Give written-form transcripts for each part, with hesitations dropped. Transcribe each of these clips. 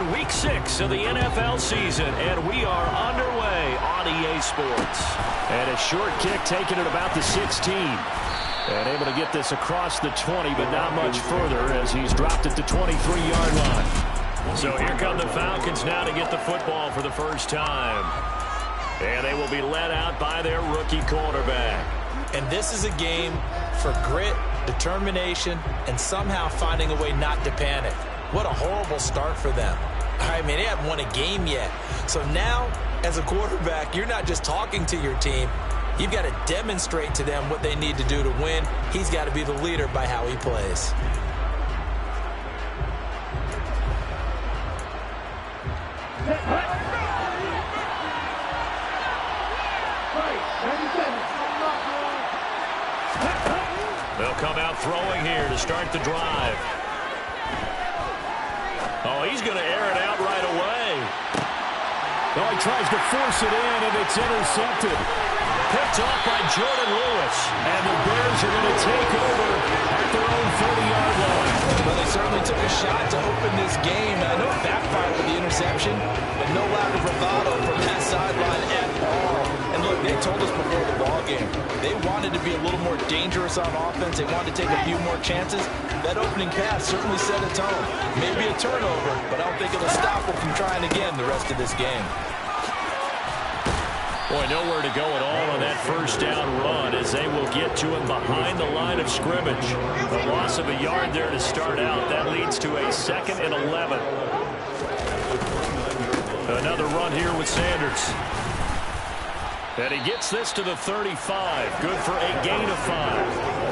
in Week 6 of the NFL season, and we are underway on EA Sports. And a short kick taken at about the 16. And able to get this across the 20, but not much further as he's dropped at the 23-yard line. So here come the Falcons now to get the football for the first time. And they will be led out by their rookie quarterback. And this is a game for grit, determination, and somehow finding a way not to panic. What a horrible start for them. I mean, they haven't won a game yet. So now, as a quarterback, you're not just talking to your team. You've got to demonstrate to them what they need to do to win. He's got to be the leader by how he plays. They'll come out throwing here to start the drive. Oh, he's going to air it out right away. Oh, he tries to force it in, and it's intercepted. Picked off by Jordan Lewis. And the Bears are going to take over at their own 30-yard line. Well, they certainly took a shot to open this game. I know it backfired with the interception, but no lack of bravado from that sideline at all. And look, they told us before the ball game, they wanted to be a little more dangerous on offense. They wanted to take a few more chances. That opening pass certainly set a tone. Maybe a turnover, but I don't think it'll stop them from trying again the rest of this game. Boy, nowhere to go at all on that first down run as they will get to him behind the line of scrimmage. A loss of a yard there to start out. That leads to a 2nd and 11. Another run here with Sanders. And he gets this to the 35. Good for a gain of 5.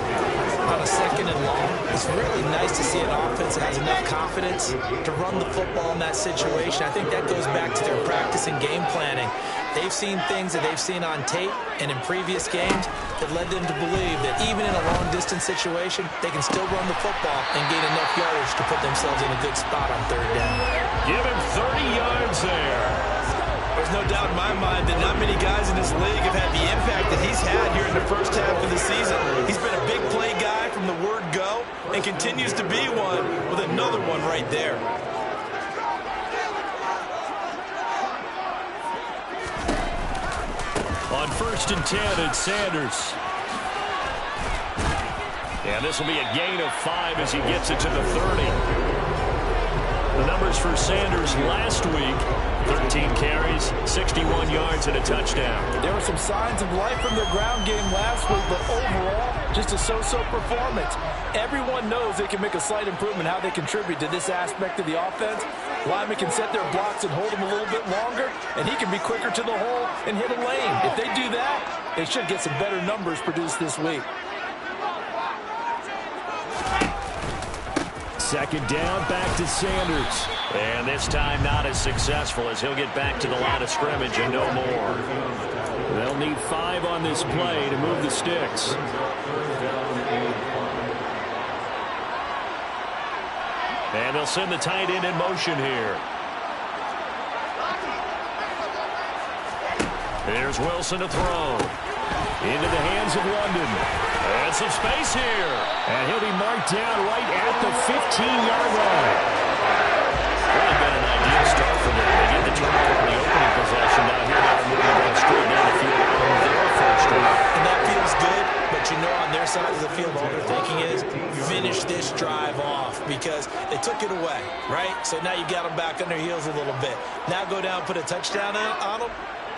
On a 2nd and long, it's really nice to see an offense that has enough confidence to run the football in that situation. I think that goes back to their practice and game planning. They've seen things that they've seen on tape and in previous games that led them to believe that even in a long-distance situation, they can still run the football and gain enough yardage to put themselves in a good spot on 3rd down. Give him 30 yards there. There's no doubt in my mind that not many guys in this league have had the impact that he's had here in the first half of the season. He's been a big play guy from the word go and continues to be one with another one right there. On 1st and 10, it's Sanders. And this will be a gain of 5 as he gets it to the 30. The numbers for Sanders last week, 13 carries, 61 yards, and a touchdown. There were some signs of life from their ground game last week, but overall, just a so-so performance. Everyone knows they can make a slight improvement how they contribute to this aspect of the offense. Linemen can set their blocks and hold them a little bit longer, and he can be quicker to the hole and hit a lane. If they do that, they should get some better numbers produced this week. 2nd down, back to Sanders. And this time not as successful as he'll get back to the line of scrimmage and no more. They'll need 5 on this play to move the sticks. And they'll send the tight end in motion here. There's Wilson to throw. Into the hands of London. And some space here. And he'll be marked down right at the 15-yard line. Really been an ideal start for them. They get the turnover in the opening possession. Now here they are moving down straight down the field on their first drive. And that feels good, but you know on their side of the field all they're thinking is finish this drive off because they took it away, right? So now you got them back on their heels a little bit. Now go down, put a touchdown on them.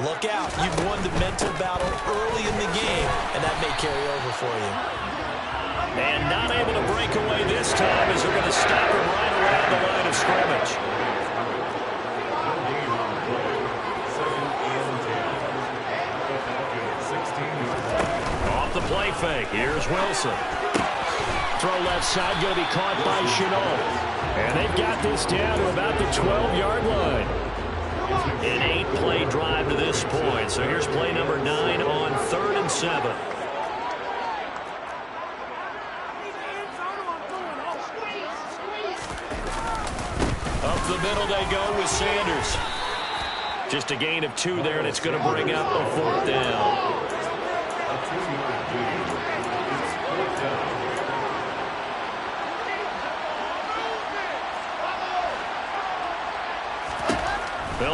Look out. You've won the mental battle early in the game, and that may carry over for you. And not able to break away this time as they're going to stop him right around the line of scrimmage. Off the play fake. Here's Wilson. Throw left side going to be caught by Chenault. And they've got this down to about the 12-yard line. An 8-play drive to this point. So here's play number 9 on 3rd and 7. Up the middle they go with Sanders. Just a gain of 2 there, and it's going to bring up a 4th down.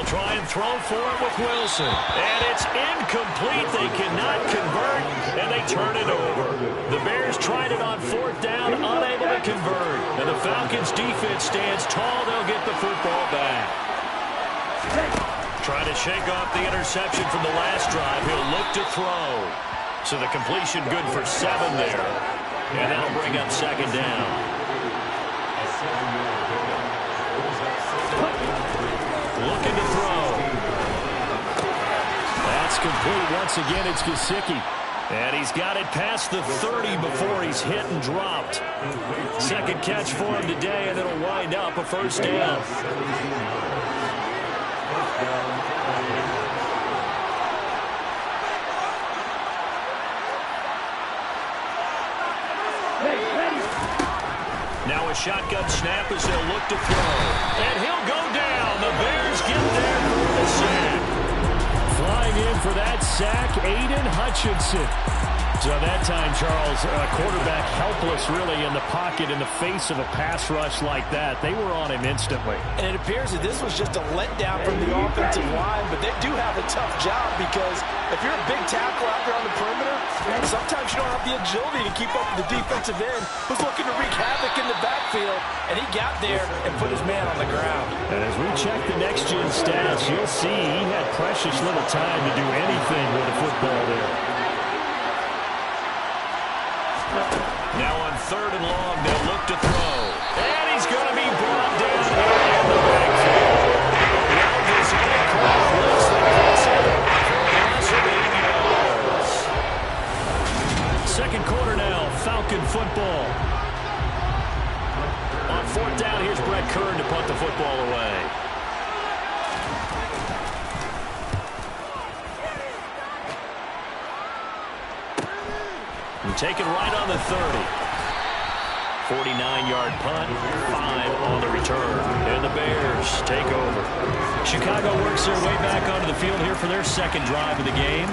They'll try and throw for it with Wilson. And it's incomplete. They cannot convert, and they turn it over. The Bears tried it on 4th down, unable to convert. And the Falcons' defense stands tall. They'll get the football back. Trying to shake off the interception from the last drive. He'll look to throw. So the completion good for 7 there. And that'll bring up 2nd down. Looking to throw. That's complete. Once again, it's Gesicki. And he's got it past the 30 before he's hit and dropped. 2nd catch for him today, and it'll wind up a 1st down. Now a shotgun snap as they'll look to throw. And he'll go down. The Bears get there for the sack. Flying in for that sack, Aiden Hutchinson. So that time, Charles, quarterback helpless really in the pocket in the face of a pass rush like that. They were on him instantly. And it appears that this was just a letdown from the offensive line, but they do have a tough job because if you're a big tackle out there on the perimeter, sometimes you don't have the agility to keep up with the defensive end who's looking to wreak havoc in the backfield, and he got there and put his man on the ground. And as we check the next-gen stats, you'll see he had precious little time to do anything with the football there. Now on 3rd and long, they'll look to throw. And he's going to be brought down here in the backfield. Around his ankle, lifts the crosser for a loss of 8 yards. 2nd quarter now, Falcon football. On 4th down, here's Brett Kern to punt the football away. Taken right on the 30. 49-yard punt, 5 on the return. And the Bears take over. Chicago works their way back onto the field here for their 2nd drive of the game.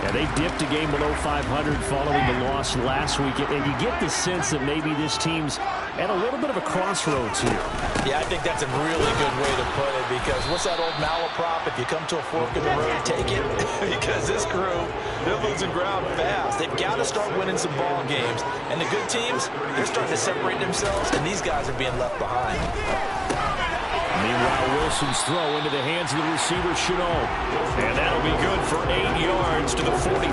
Yeah, they dipped a game below 500 following the loss last week. And you get the sense that maybe this team's at a little bit of a crossroads here. Yeah, I think that's a really good way to put it because what's that old malaprop? If you come to a fork in the road, take it. Because this crew, they're losing ground fast. They've got to start winning some ball games. And the good teams, they're starting to separate themselves, and these guys are being left behind. Meanwhile, Wilson's throw into the hands of the receiver, Chenault. And that'll be good for 8 yards to the 45.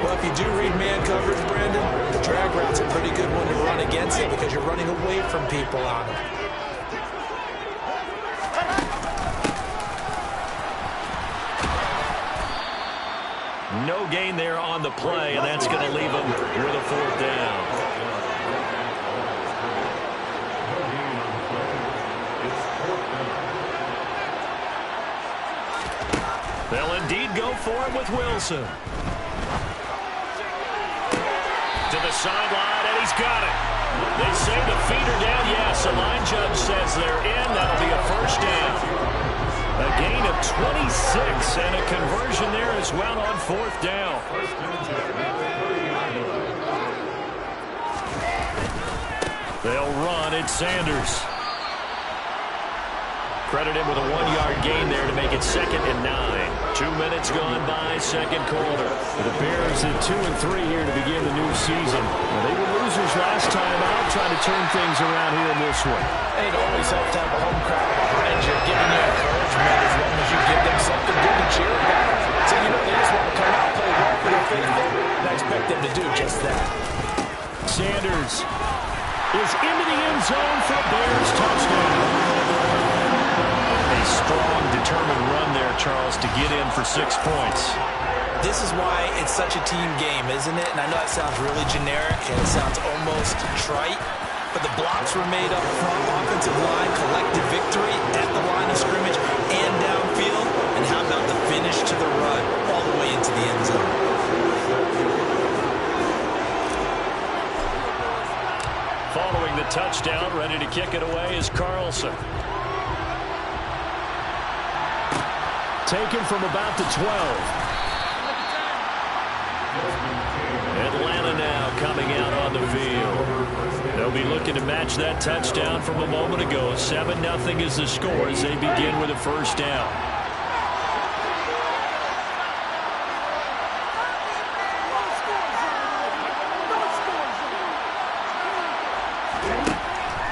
Well, if you do read man coverage, Brandon, the drag route's a pretty good one to run against it because you're running away from people on it. No gain there on the play, and that's going to leave them with a 4th down. They'll indeed go for it with Wilson. To the sideline, and he's got it. They say the feet are down. Yes, the line judge says they're in. That'll be a 1st down. A gain of 26 and a conversion there as well on 4th down. They'll run. It's Sanders. Credit him with a 1-yard gain there to make it 2nd and 9. 2 minutes gone by, 2nd quarter. The Bears at 2-3 here to begin the new season. Well, they were losers last time out, trying to turn things around here in this one. It always helps to have a home crowd behind you, giving you encouragement as long as you give them something good to cheer about. So you know they just want to come out and play well for their faithful, and I expect them to do just that. Sanders is into the end zone for a Bears touchdown. A strong, determined run there, Charles, to get in for 6 points. This is why it's such a team game, isn't it? And I know that sounds really generic and it sounds almost trite, but the blocks were made up front, offensive line, collective victory at the line of scrimmage and downfield. And how about the finish to the run all the way into the end zone? Following the touchdown, ready to kick it away is Carlson. Taken from about the 12. Atlanta now coming out on the field. They'll be looking to match that touchdown from a moment ago. 7-0 is the score as they begin with a first down.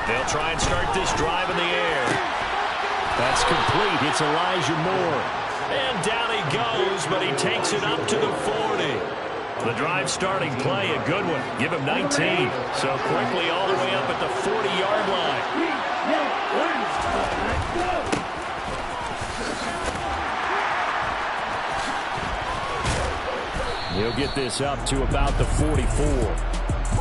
They'll try and start this drive in the air. That's complete. It's Elijah Moore. And down he goes, but he takes it up to the 40. The drive starting play, a good one. Give him 19. So quickly all the way up at the 40-yard line. He'll get this up to about the 44.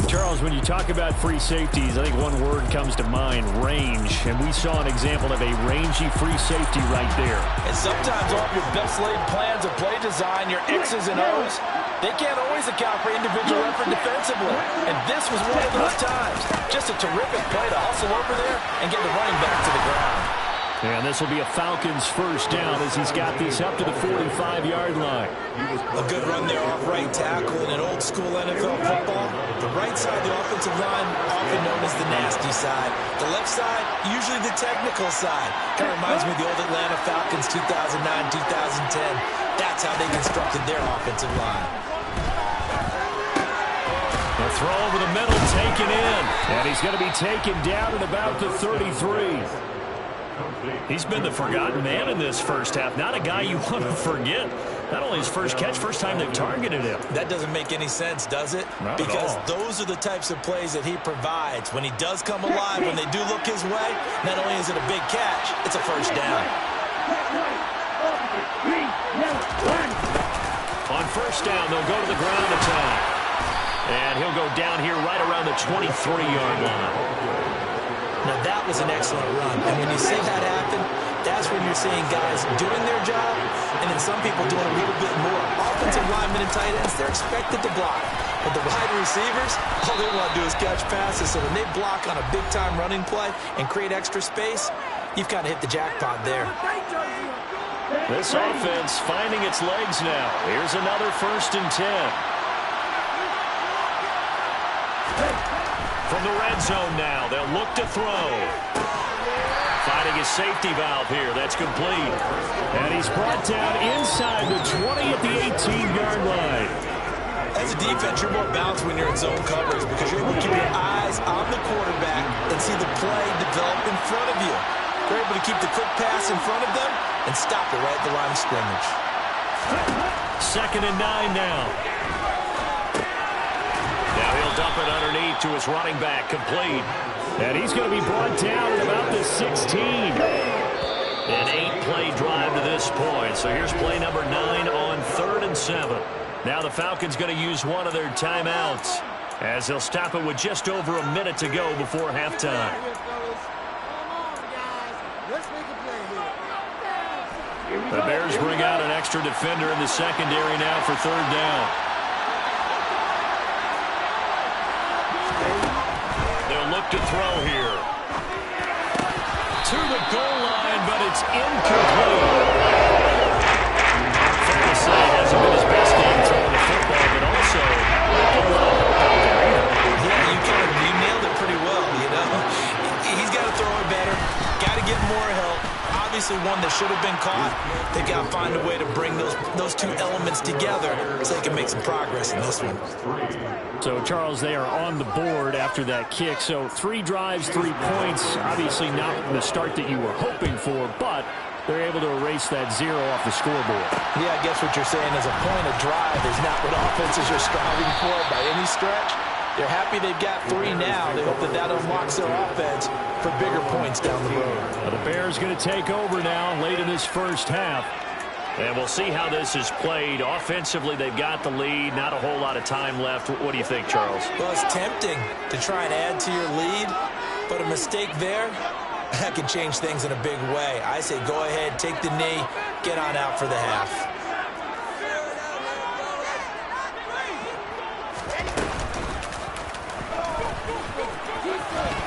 Charles, when you talk about free safeties, I think one word comes to mind, range. And we saw an example of a rangy free safety right there. And sometimes all of your best laid plans of play design, your X's and O's, they can't always account for individual effort defensively. And this was one of those times. Just a terrific play to hustle over there and get the running back to the ground. And this will be a Falcons first down as he's got this up to the 45-yard line. A good run there off right tackle in an old-school NFL football. The right side of the offensive line, often known as the nasty side. The left side, usually the technical side. Kind of reminds me of the old Atlanta Falcons 2009-2010. That's how they constructed their offensive line. A throw over the middle, taken in. And he's going to be taken down at about the 33. He's been the forgotten man in this first half. Not a guy you want to forget. Not only his first catch, first time they've targeted him. That doesn't make any sense, does it? Not because at all. Those are the types of plays that he provides. When he does come alive, when they do look his way, not only is it a big catch, it's a first down. On first down, they'll go to the ground attack. And he'll go down here right around the 23-yard line. Now, that was an excellent run. And when you see that happen, that's when you're seeing guys doing their job and then some people doing a little bit more. Offensive linemen and tight ends, they're expected to block. But the wide receivers, all they want to do is catch passes. So when they block on a big-time running play and create extra space, you've kind of hit the jackpot there. This offense finding its legs now. Here's another 1st and 10. From the red zone now, they'll look to throw. Finding his safety valve here. That's complete. And he's brought down inside the 20 at the 18-yard line. As a defense, you're more balanced when you're in zone coverage because you're able to keep your eyes on the quarterback and see the play develop in front of you. You're able to keep the quick pass in front of them and stop it right at the line of scrimmage. 2nd and 9 now. Now he'll dump it underneath to his running back, complete. And he's going to be brought down at about the 16. An 8-play drive to this point. So here's play number 9 on 3rd and 7. Now the Falcons going to use one of their timeouts as they'll stop it with just over a minute to go before halftime. The Bears bring out an extra defender in the secondary now for 3rd down. Look to throw here. To the goal line, but it's incomplete. Fair to say, it hasn't been his best game throwing the football, but also yeah, you nailed it pretty well, you know. He's got to throw it better. Got to get more help. Obviously one that should have been caught. They got to find a way to bring those two elements together so they can make some progress in this one. So, Charles, they are on the board after that kick. So 3 drives, 3 points. Obviously not the start that you were hoping for, but they're able to erase that 0 off the scoreboard. Yeah, I guess what you're saying is a point of drive is not what offenses are striving for by any stretch. They're happy they've got 3 now. They hope that unlocks their offense for bigger points down the road. Well, the Bears going to take over now late in this first half. And we'll see how this is played. Offensively, they've got the lead. Not a whole lot of time left. What do you think, Charles? Well, it's tempting to try and add to your lead, but a mistake there, that can change things in a big way. I say go ahead, take the knee, get on out for the half.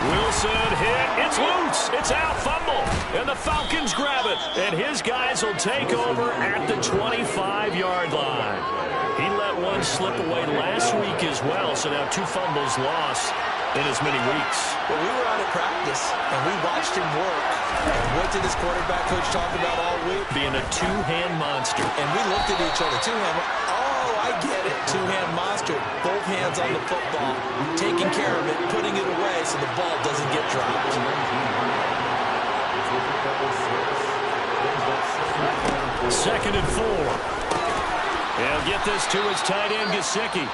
Wilson hit. It's loose. It's out. Fumble. And the Falcons grab it. And his guys will take over at the 25-yard line. He let one slip away last week as well, so now 2 fumbles lost. in as many weeks. Well, we were out at practice, and we watched him work. And what did his quarterback coach talk about all week? Being a two-hand monster. And we looked at each other. Two-hand. Oh, I get it. Two-hand monster. Both hands on the football. Taking care of it. Putting it away so the ball doesn't get dropped. Second and 4. He'll get this to his tight end, Gesicki.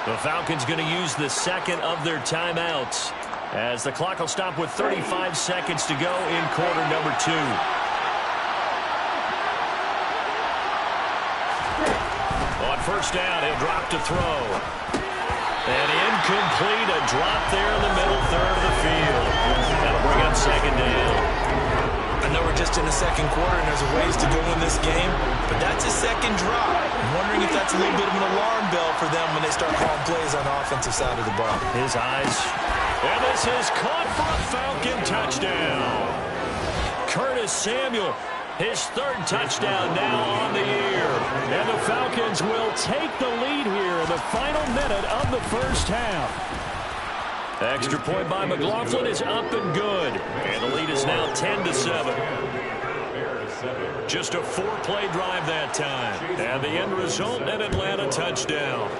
The Falcons going to use the second of their timeouts as the clock will stop with 35 seconds to go in quarter number 2. On first down, he'll drop to throw. And incomplete, a drop there in the middle third of the field. That'll bring up second down. I know we're just in the second quarter and there's a ways to go in this game, but that's his second drop. I'm wondering if that's a little bit of an alarm bell for them when they start calling plays on the offensive side of the ball. His eyes. And this is caught for a Falcon touchdown. Curtis Samuel, his third touchdown now on the year. And the Falcons will take the lead here in the final minute of the first half. Extra point by McLaughlin is up and good. And the lead is now 10-7. Just a 4-play drive that time. And the end result, an Atlanta touchdown.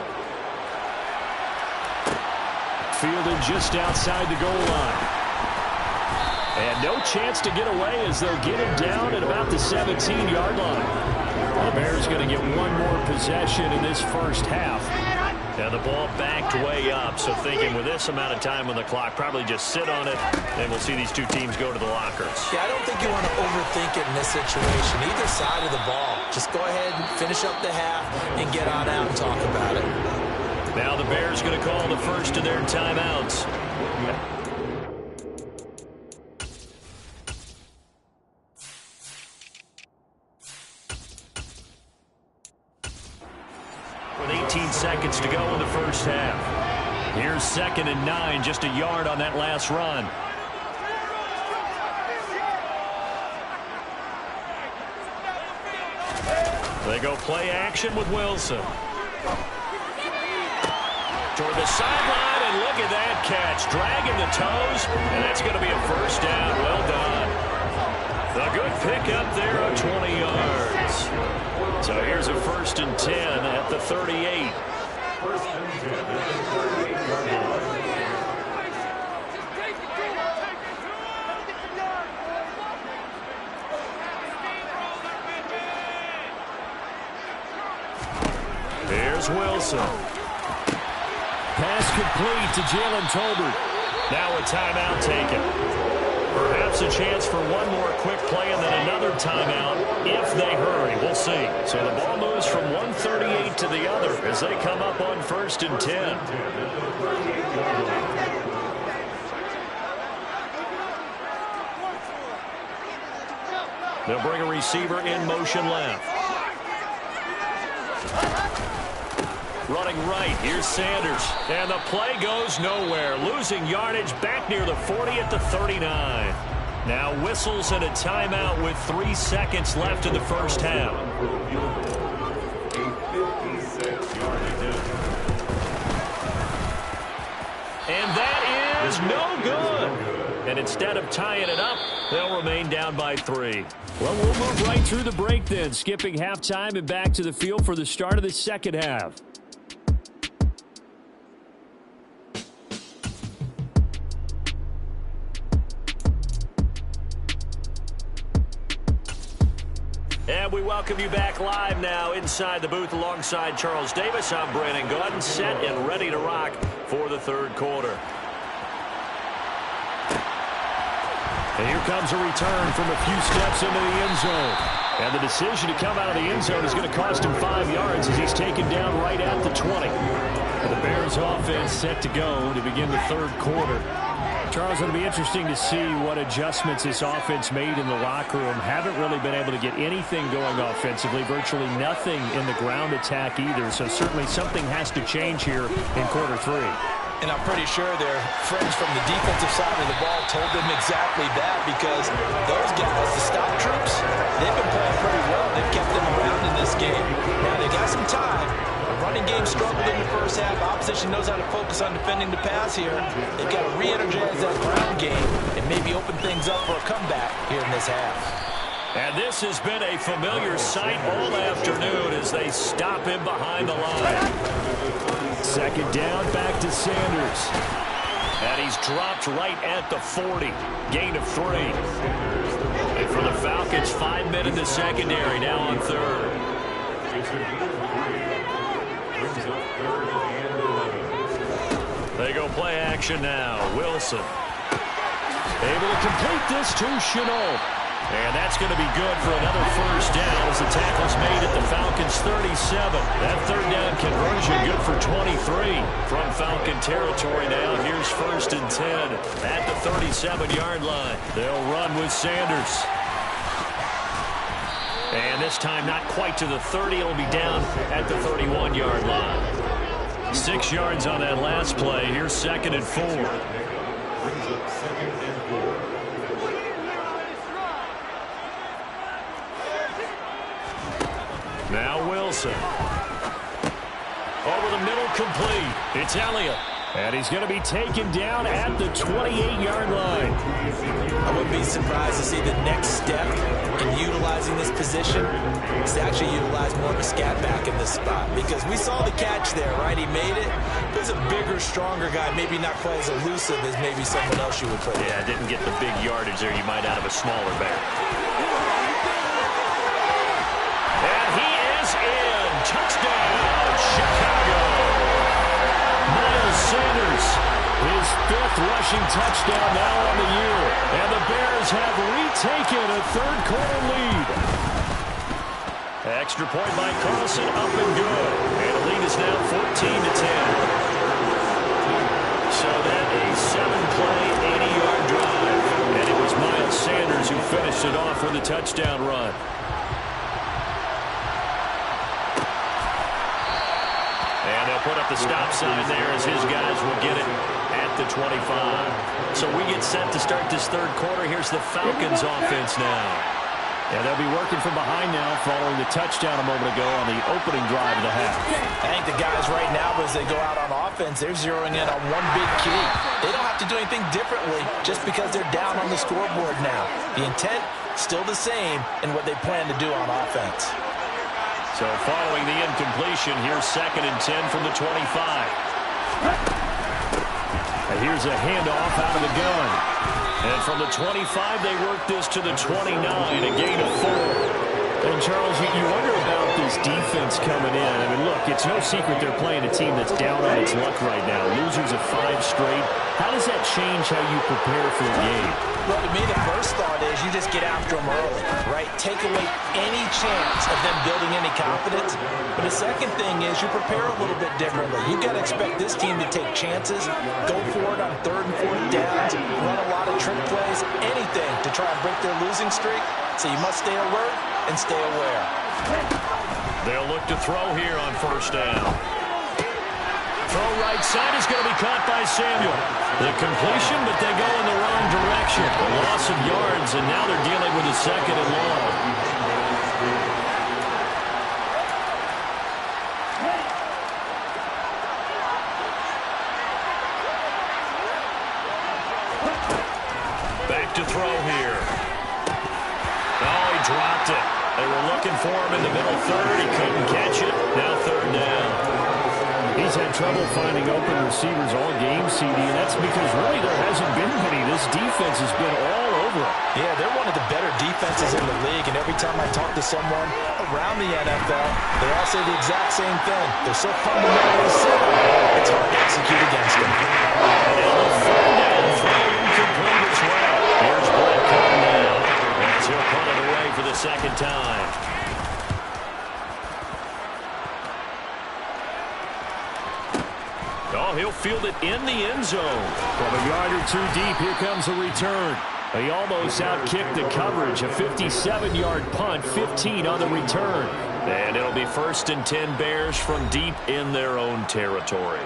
Fielded just outside the goal line. And no chance to get away as they'll get him down at about the 17-yard line. The Bears going to get one more possession in this first half. And the ball backed way up, so thinking with this amount of time on the clock, probably just sit on it, and we'll see these two teams go to the lockers. Yeah, I don't think you want to overthink it in this situation, either side of the ball. Just go ahead and finish up the half and get on out and talk about it. Now the Bears going to call the first of their timeouts. With 18 seconds to go in the first half. Here's 2nd and 9, just a yard on that last run. They go play action with Wilson. Toward the sideline, and look at that catch. Dragging the toes, and that's going to be a first down. Well done. A good pickup there of 20 yards. So here's a 1st and 10 at the 38. Here's Wilson. Pass complete to Jalen Tolbert. Now a timeout taken. Perhaps a chance for one more quick play and then another timeout if they hurry. We'll see. So the ball moves from 138 to the other as they come up on 1st and 10. They'll bring a receiver in motion left. Running right, here's Sanders. And the play goes nowhere. Losing yardage back near the 40 at the 39. Now whistles and a timeout with 3 seconds left in the first half. And that is no good. And instead of tying it up, they'll remain down by 3. Well, we'll move right through the break then, skipping halftime and back to the field for the start of the second half. And we welcome you back live now inside the booth alongside Charles Davis. I'm Brandon Gordon, set and ready to rock for the third quarter. And here comes a return from a few steps into the end zone. And the decision to come out of the end zone is going to cost him 5 yards as he's taken down right at the 20. And the Bears offense set to go to begin the third quarter. Charles, it'll be interesting to see what adjustments this offense made in the locker room. Haven't really been able to get anything going offensively, virtually nothing in the ground attack either. So certainly something has to change here in quarter 3. And I'm pretty sure their friends from the defensive side of the ball told them exactly that, because those guys, the stop troops, they've been playing pretty well. They've kept them around in this game. Now they got some time. The running game struggled in the first half. Opposition coach knows how to focus on defending the pass here. They've got to re-energize that ground game and maybe open things up for a comeback here in this half. And this has been a familiar sight all afternoon as they stop him behind the line. Second down, back to Sanders. And he's dropped right at the 40. Gain of 3. And for the Falcons, 5 men in the secondary, now on third. They go play action now. Wilson. Able to complete this to Chenault. And that's going to be good for another first down as the tackle's made at the Falcons' 37. That third down conversion good for 23 from Falcon territory now. Here's 1st and 10 at the 37-yard line. They'll run with Sanders. And this time not quite to the 30. It'll be down at the 31-yard line. 6 yards on that last play. Here's 2nd and 4. Now Wilson. Over the middle, complete. It's Elliott. And he's going to be taken down at the 28-yard line. I wouldn't be surprised to see the next step in utilizing this position is to actually utilize more of a scat back in this spot. Because we saw the catch there, right? He made it. He's a bigger, stronger guy, maybe not quite as elusive as maybe someone else you would put in. Yeah, didn't get the big yardage there you might out of a smaller back. And he is in. Touchdown, Chicago. Miles Sanders, his 5th rushing touchdown now on the year. And the Bears have retaken a third-quarter lead. Extra point by Carlson, up and good. And the lead is now 14-10. So then a 7-play, 80-yard drive. And it was Miles Sanders who finished it off with a touchdown run. And they'll put up the stop sign there as his guys will get it at the 25. So we get set to start this third quarter. Here's the Falcons offense now. And they'll be working from behind now following the touchdown a moment ago on the opening drive of the half. I think the guys right now, as they go out on offense, they're zeroing in on one big key. They don't have to do anything differently just because they're down on the scoreboard now. The intent, still the same in what they plan to do on offense. So following the incompletion, here's 2nd and 10 from the 25. And here's a handoff out of the gun. And from the 25, they work this to the 29, a gain of 4. And, Charles, you wonder about this defense coming in. I mean, look, it's no secret they're playing a team that's down on its luck right now. Losers of 5 straight. How does that change how you prepare for the game? Well, to me, the first thought is you just get after them early, right? Take away any chance of them building any confidence. But the second thing is you prepare a little bit differently. You got to expect this team to take chances, go for it on 3rd and 4th downs, run a lot of trick plays, anything to try and break their losing streak. So you must stay alert and stay aware. They'll look to throw here on 1st down. Throw right side is going to be caught by Samuel. The completion, but they go in the wrong direction. A loss of yards, and now they're dealing with a 2nd and long. Back to throw here. Oh, he dropped it. They were looking for him in the middle 3rd. He couldn't catch it. Now 3rd down. He's had trouble finding open receivers all game, CD, and that's because really there hasn't been many. This defense has been all over him. Yeah, they're one of the better defenses in the league, and every time I talk to someone around the NFL, they all say the exact same thing. They're so fundamentally sound, it's hard to execute against them. And now the 3rd down throw incomplete as well. Here's Brett Cotton now as he'll punt it away for the 2nd time. Oh, he'll field it in the end zone. From a yard or 2 deep, here comes a return. He almost outkicked the coverage. A 57-yard punt, 15 on the return. And it'll be 1st and 10 Bears from deep in their own territory.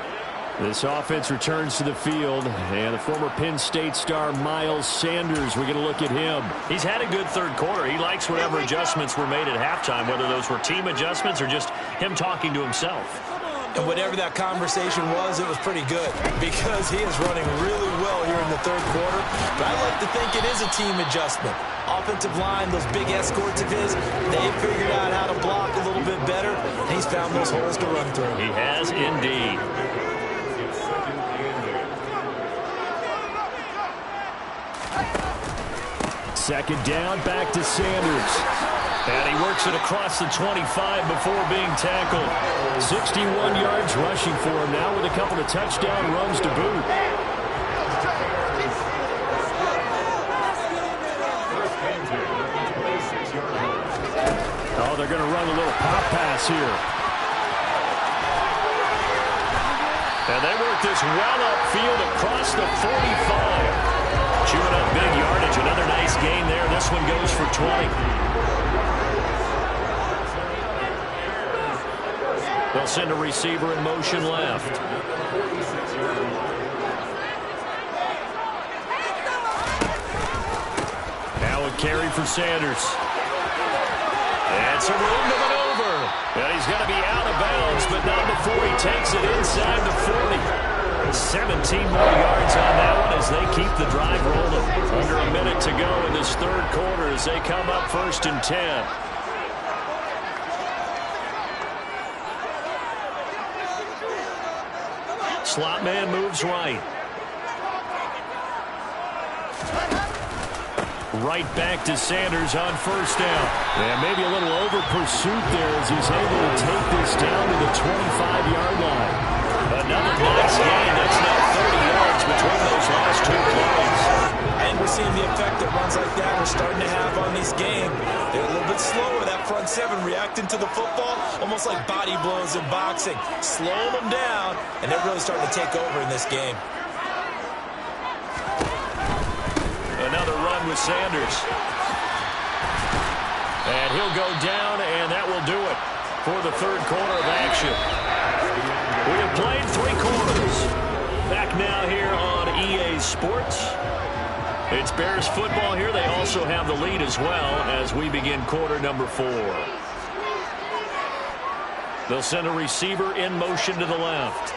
This offense returns to the field, and the former Penn State star Miles Sanders, we're going to look at him. He's had a good third quarter. He likes whatever adjustments were made at halftime, whether those were team adjustments or just him talking to himself. And whatever that conversation was, it was pretty good because he is running really well here in the third quarter. But I like to think it is a team adjustment. Offensive line, those big escorts of his, they figured out how to block a little bit better, and he's found those holes to run through. He has indeed. Second down, back to Sanders. And he works it across the 25 before being tackled. 61 yards rushing for him now with a couple of touchdown runs to boot. Oh, they're going to run a little pop pass here. And they work this well upfield across the 45. Chewing up big yardage. Another nice gain there. This one goes for 20. They'll send a receiver in motion left. Now a carry for Sanders. And some room to maneuver. And he's going to be out of bounds, but not before he takes it inside the 40. 17 more yards on that one as they keep the drive rolling. Under a minute to go in this third quarter as they come up 1st and 10. Slot man moves right. Right back to Sanders on 1st down. And maybe a little over pursuit there as he's able to take this down to the 25-yard line. Another nice gain. That's now 30 yards between those last two plays. And we're seeing the effect that runs like that are starting to have on this game. They're a little bit slower, that front seven, reacting to the football, almost like body blows in boxing. Slowing them down, and they're really starting to take over in this game. Another run with Sanders. And he'll go down, and that will do it for the third quarter of action. We have played 3 quarters. Back now here on EA Sports. It's Bears football here. They also have the lead as well as we begin quarter number 4. They'll send a receiver in motion to the left.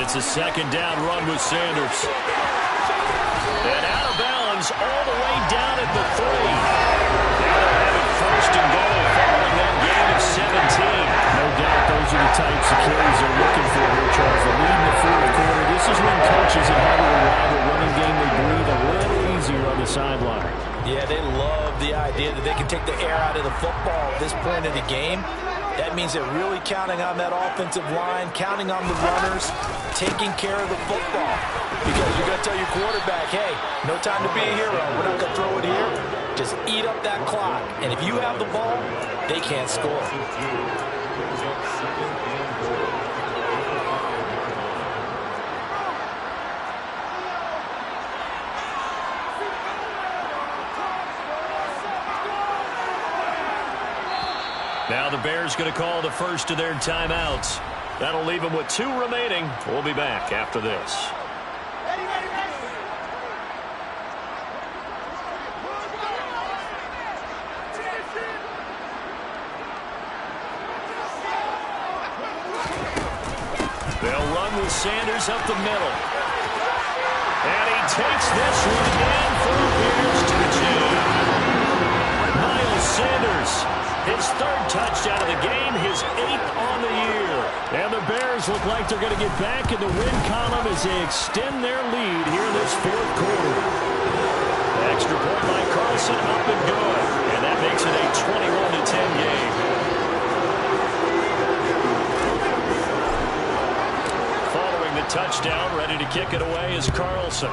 It's a second down run with Sanders. And out of bounds all the way down at the 3. Now they'll have it 1st and goal following that gain of 17. No doubt those are the types of carries they're looking for here, Charles. The lead in the fourth quarter. This is when coaches and how to rely the running game. They breathe a little easier on the sideline. Yeah, they love the idea that they can take the air out of the football at this point of the game. That means they're really counting on that offensive line, counting on the runners, taking care of the football. Because you're going to tell your quarterback, hey, no time to be a hero. We're not going to throw it here. Just eat up that clock. And if you have the ball, they can't score. Now the Bears going to call the first of their timeouts. That'll leave them with 2 remaining. We'll be back after this. They'll run with Sanders up the middle. And he takes this one in for Bears touchdown. Miles Sanders, his 3rd touchdown of the game, his 8th on the year. And the Bears look like they're going to get back in the win column as they extend their lead here in this 4th quarter. Extra point by Carlson, up and good. And that makes it a 21-10 game. Following the touchdown, ready to kick it away is Carlson.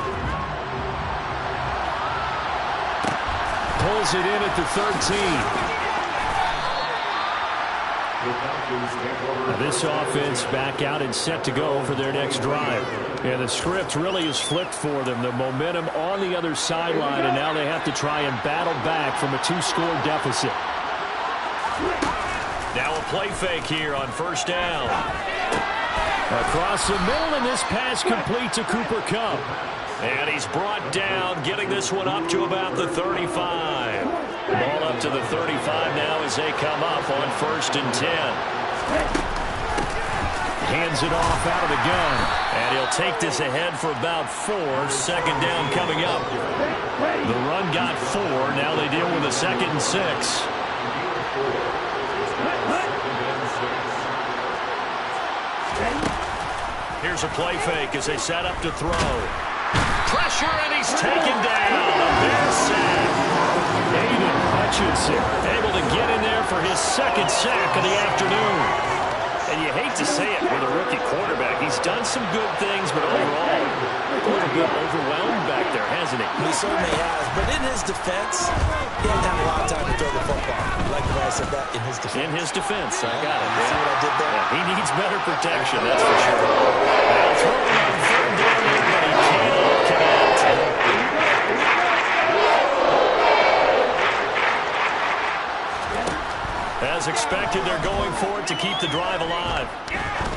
Pulls it in at the 13. Now this offense back out and set to go for their next drive. And the script really is flipped for them. The momentum on the other sideline, and now they have to try and battle back from a 2-score deficit. Now a play fake here on 1st down. Across the middle, and this pass complete to Cooper Kupp. And he's brought down, getting this one up to about the 35. Ball up to the 35 now as they come up on 1st and 10. Hands it off out of the gun. And he'll take this ahead for about 4. 2nd down coming up. The run got 4. Now they deal with a 2nd and 6. Here's a play fake as they set up to throw. Pressure, and he's taken down. A Bear sack. David Hutchinson able to get in there for his 2nd sack of the afternoon. And you hate to say it with a rookie quarterback. He's done some good things, but overall, a little bit overwhelmed back there, hasn't he? He certainly has. But in his defense, he hasn't had a lot of time to throw the football. You like the way I said that? In his defense. In his defense. I got it. See what I did there? Yeah, he needs better protection, that's for sure. They'll throw it on 3rd down, but he cannot connect. As expected, they're going for it to keep the drive alive.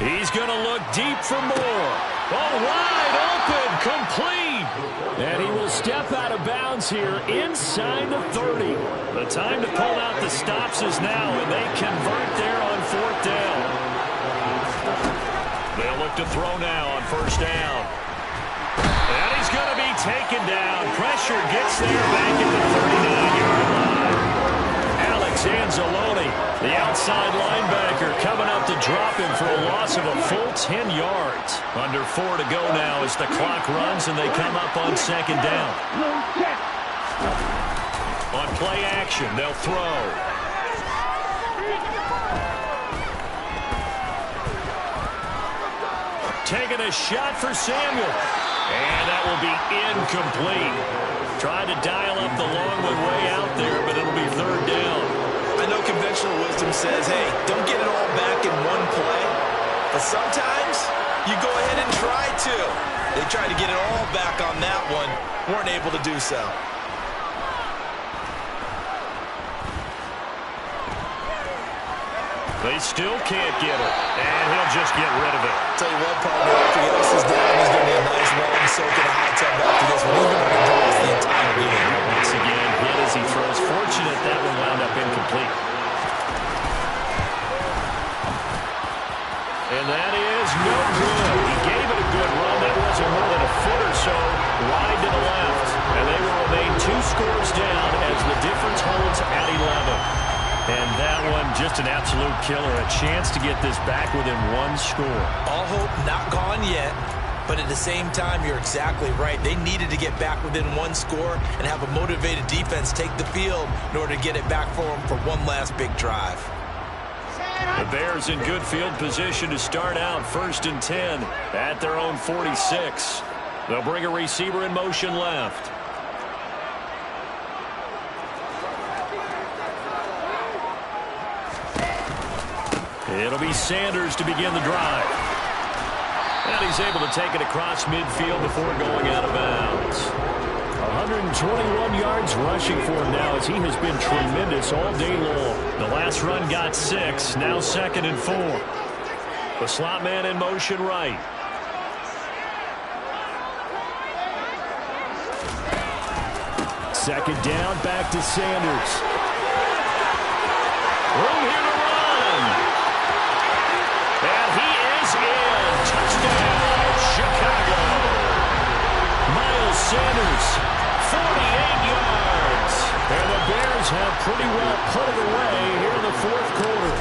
He's going to look deep for more. Oh, wide open, complete. And he will step out of bounds here inside the 30. The time to pull out the stops is now, and they convert there on 4th down. They'll look to throw now on 1st down. And he's going to be taken down. Pressure gets there back at the 39-yard line. Anzalone, the outside linebacker, coming up to drop him for a loss of a full 10 yards. Under 4 to go now as the clock runs and they come up on 2nd down. On play action, they'll throw. Taking a shot for Samuel. And that will be incomplete. Trying to dial up the long one way out there, but it'll be 3rd down. I know conventional wisdom says, hey, don't get it all back in one play. But sometimes you go ahead and try to. They tried to get it all back on that one. Weren't able to do so. They still can't get it. And he'll just get rid of it. Tell you what, partner, after he else is down, he's going to be a nice long soak in a hot tub after this one. He's going to draws the entire game. Once again, hit as he throws. Fortunate that one wound up incomplete. And that is no good. He gave it a good run. That wasn't more than a foot or so wide to the left. And they will remain 2 scores down as the difference holds at 11. And that one, just an absolute killer. A chance to get this back within 1 score. All hope not gone yet. But at the same time, you're exactly right. They needed to get back within 1 score and have a motivated defense take the field in order to get it back for them for one last big drive. The Bears in good field position to start out 1st and 10 at their own 46. They'll bring a receiver in motion left. It'll be Sanders to begin the drive. And he's able to take it across midfield before going out of bounds. 121 yards rushing for him now as he has been tremendous all day long. The last run got 6, now 2nd and 4. The slot man in motion right. Second down, back to Sanders. Room here to run. And he is in. Touchdown, Chicago. Miles Sanders, 48 yards. And the Bears have pretty well put it away here in the 4th quarter.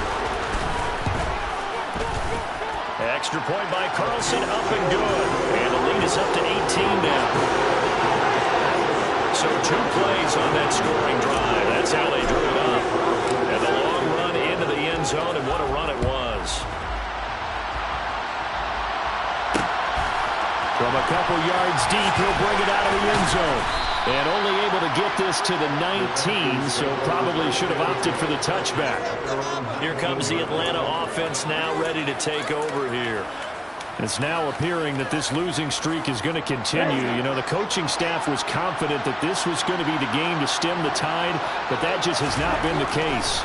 Extra point by Carlson, up and good. And the lead is up to 18 now. So 2 plays on that scoring drive. That's how they drew it up. And the long run into the end zone, and what a run it was. From a couple yards deep, he'll bring it out of the end zone. And only able to get this to the 19, so probably should have opted for the touchback. Here comes the Atlanta offense now ready to take over here. It's now appearing that this losing streak is going to continue. You know, the coaching staff was confident that this was going to be the game to stem the tide, but that just has not been the case.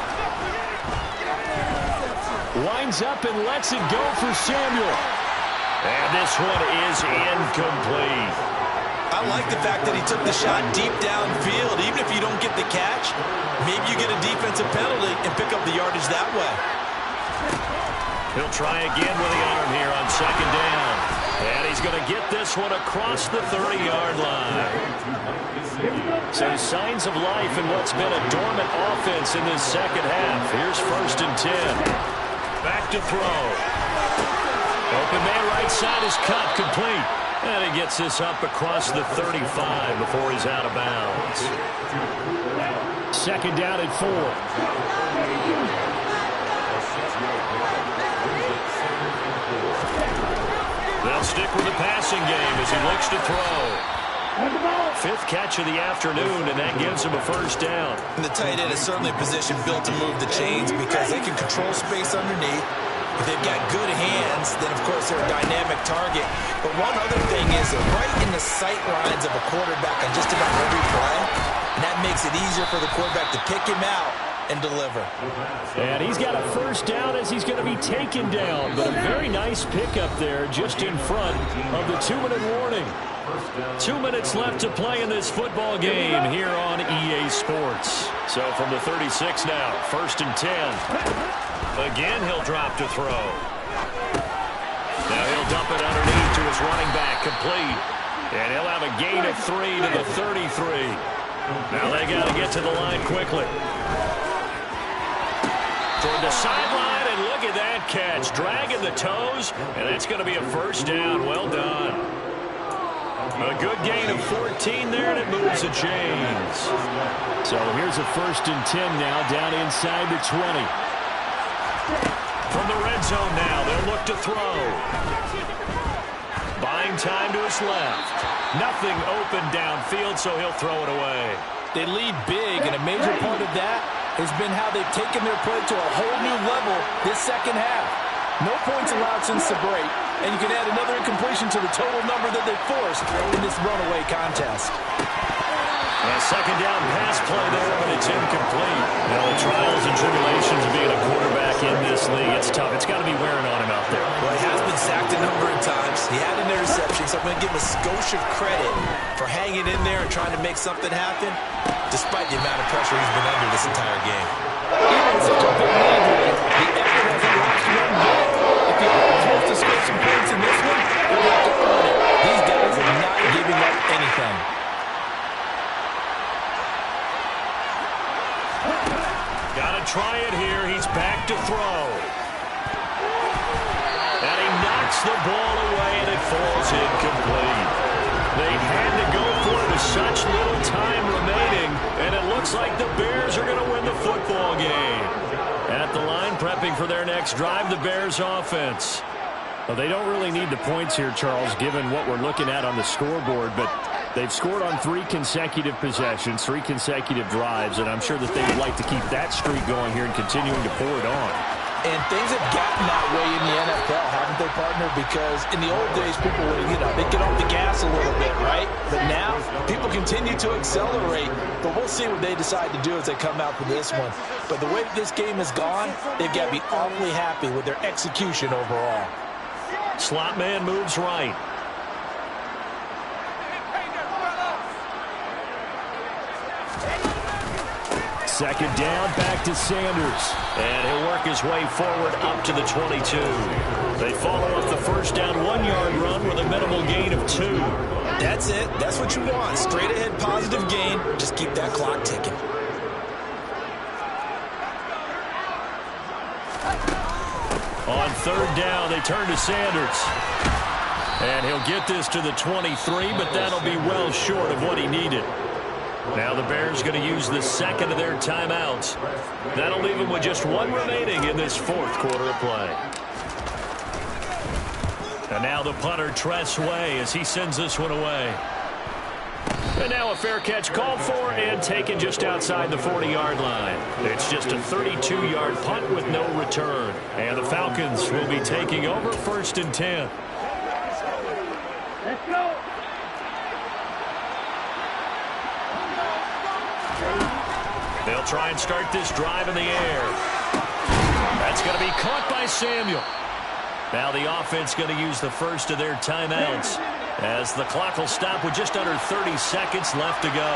Winds up and lets it go for Samuel. And this one is incomplete. I like the fact that he took the shot deep downfield. Even if you don't get the catch, maybe you get a defensive penalty and pick up the yardage that way. He'll try again with the arm here on second down. And he's going to get this one across the 30-yard line. So signs of life in what's been a dormant offense in this second half. Here's 1st and 10. Back to throw. Open man right side is cut, complete. And he gets this up across the 35 before he's out of bounds. 2nd down and 4. They'll stick with the passing game as he looks to throw. 5th catch of the afternoon, and that gives him a 1st down. And the tight end is certainly a position built to move the chains because they can control space underneath. If they've got good hands, then, of course, they're a dynamic target. But one other thing is they're right in the sight lines of a quarterback on just about every play, and that makes it easier for the quarterback to pick him out and deliver. And he's got a 1st down as he's going to be taken down. But a very nice pickup there just in front of the 2-minute warning. 2 minutes left to play in this football game here on EA Sports. So from the 36 now, 1st and 10. Again, he'll drop to throw. Now he'll dump it underneath to his running back, complete. And he'll have a gain of 3 to the 33. Now they got to get to the line quickly. Toward the sideline, and look at that catch. Dragging the toes, and that's going to be a 1st down. Well done. A good gain of 14 there, and it moves the chains. So here's a 1st and 10 now, down inside the 20. From the red zone now, they'll look to throw. Buying time to his left. Nothing open downfield, so he'll throw it away. They lead big, and a major part of that has been how they've taken their play to a whole new level this second half. No points allowed since the break, and you can add another incompletion to the total number that they forced in this runaway contest. A 2nd down pass play there, but it's incomplete. Now the trials and tribulations of being a quarterback in this league, it's tough. It's got to be wearing on him out there. Well, he has been sacked a number of times. He had an interception, so I'm going to give him a skosh of credit for hanging in there and trying to make something happen, despite the amount of pressure he's been under this entire game. Even such a big lead, the effort hasn't lost one bit. If the offense wants to score some points in this one, they'll have to earn it. These guys are not giving up anything. Got to try it here. He's back to throw. And he knocks the ball away, and it falls incomplete. They had to go for it with such little time remaining, and it looks like the Bears are going to win the football game. At the line, prepping for their next drive, the Bears offense. Well, they don't really need the points here, Charles, given what we're looking at on the scoreboard, but they've scored on 3 consecutive possessions, 3 consecutive drives, and I'm sure that they would like to keep that streak going here and continuing to pour it on. And things have gotten that way in the NFL, haven't they, partner? Because in the old days, people would, they'd get off the gas a little bit, right? But now, people continue to accelerate. But we'll see what they decide to do as they come out for this one. But the way this game has gone, they've got to be awfully happy with their execution overall. Slot man moves right. Second down, back to Sanders. And he'll work his way forward up to the 22. They follow up the 1st down 1-yard run with a minimal gain of 2. That's it. That's what you want. Straight ahead positive gain. Just keep that clock ticking. On 3rd down, they turn to Sanders. And he'll get this to the 23, but that'll be well short of what he needed. Now the Bears going to use the 2nd of their timeouts. That'll leave them with just 1 remaining in this 4th quarter of play. And now the punter, Tress Way, as he sends this one away. And now a fair catch called for and taken just outside the 40-yard line. It's just a 32-yard punt with no return. And the Falcons will be taking over 1st and 10. Let's go. They'll try and start this drive in the air. That's going to be caught by Samuel. Now the offense going to use the 1st of their timeouts. as the clock will stop with just under 30 seconds left to go.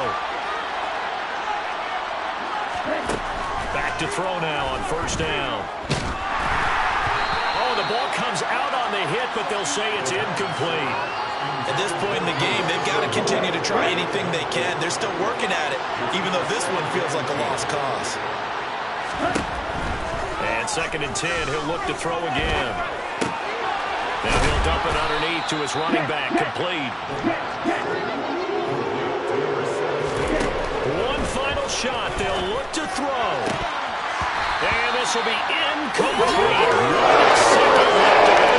Back to throw now on first down. Oh, the ball comes out on the hit, but they'll say it's incomplete. At this point in the game, they've got to continue to try anything they can. They're still working at it, even though this one feels like a lost cause. And 2nd and 10, he'll look to throw again. And he'll dump it underneath to his running back, complete. One final shot, they'll look to throw. And this will be incomplete. 1 second left to go.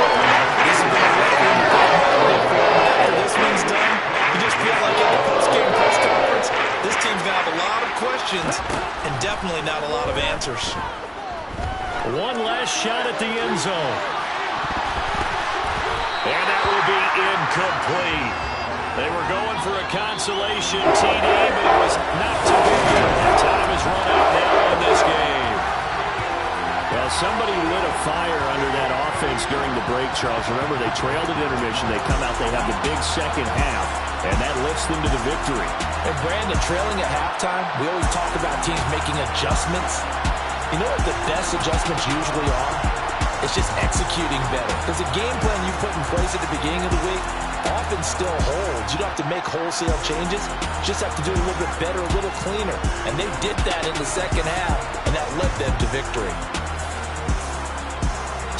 This will be a rough one after this one's done. You just feel like at the post-game press conference, this team's going to have a lot of questions and definitely not a lot of answers. One last shot at the end zone. And that will be incomplete. They were going for a consolation TD, but it was not to be. Time is run out now in this game. Well, somebody lit a fire under that offense during the break, Charles. Remember, they trailed at intermission. They come out, they have the big second half, and that lifts them to the victory. And Brandon, trailing at halftime, we always talk about teams making adjustments. You know what the best adjustments usually are? It's just executing better. Because the game plan you put in place at the beginning of the week often still holds. You don't have to make wholesale changes. You just have to do it a little bit better, a little cleaner. And they did that in the second half, and that led them to victory.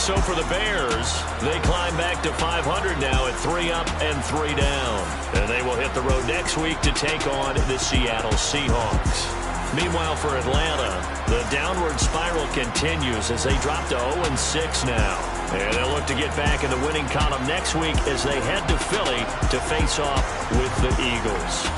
So for the Bears, they climb back to 500 now at 3 up and 3 down. And they will hit the road next week to take on the Seattle Seahawks. Meanwhile, for Atlanta, the downward spiral continues as they drop to 0-6 now. And they'll look to get back in the winning column next week as they head to Philly to face off with the Eagles.